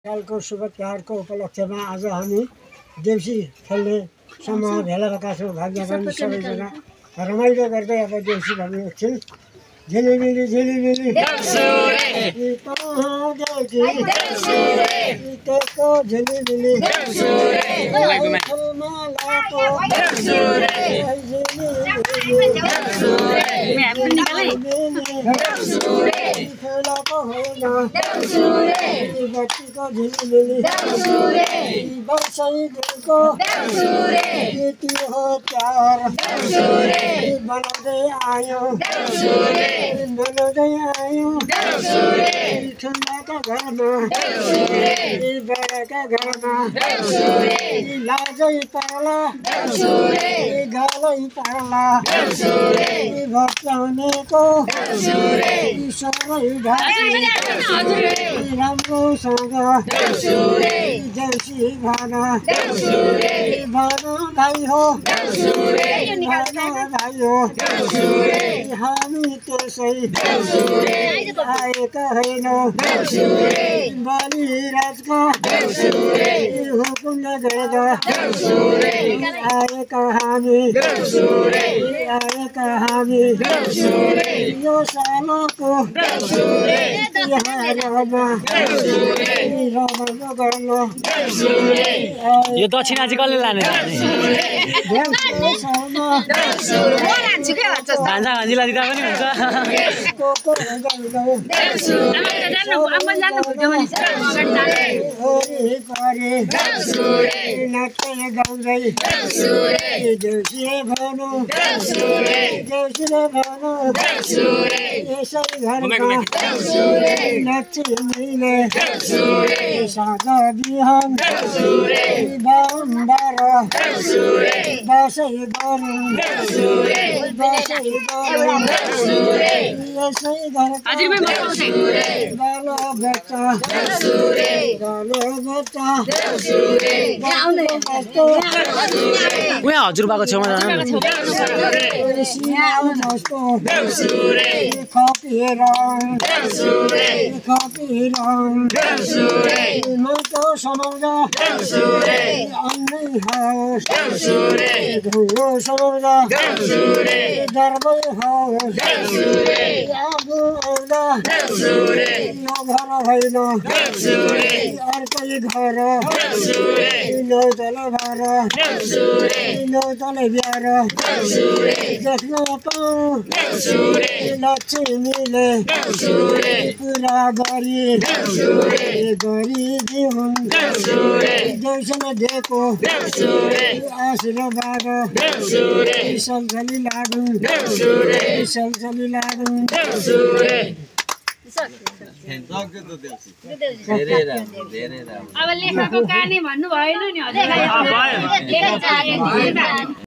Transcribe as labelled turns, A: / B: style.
A: कालको शुभ तिहारको उपलक्ष्यमा आज हामी देउसी खेल्ने समूह भेला भएका छौँ। भाग्यवान सबैजना रमाइलो गर्दै अब देउसी भन्ने एकछिन झिलिमिली झिलिमिली बत्तीको झिलिमिली वर्षैदेखिको यति हो तिहार बनाउँदै आयौँ ठुलाका घरमा बडाका घरमा लाजै पर्ला गालै पर्ला भत्काउनेको सबै राम्रोसँग देउसी भन भाइ हो भाइ हो हामी त्यसै आएका होइनौँ बलिराजको हुकुमले गर्दा आएका हामी यो सालको तिहारमा रमाइलो गर्नु।
B: यो दक्षिणा चाहिँ कसले लाने भान्जा भान्जीलाई दिँदा पनि हुन्छ।
A: देउसीले भनौँ यसै घरमा लक्ष्मीले साँझ बिहान बारम्बार दसैँ गरौँ यसै घरका बालबच्चा
B: उहाँ हजुरबाको छेउमा
A: समाउँदा अन्नै होस् धुलो समाउँदा दर्बै होस् आगो आउँदा यो घर होइन अर्कै घर नौतल घर नौतल बिहार देख्न पाऊँ लक्ष्मीले पुरा गरिदिउन् देउसीले दिएको आशीर्वाद सल्सली लागुन्
C: अब लेखको कहानी भन्नु भएन नि हजुरलाई।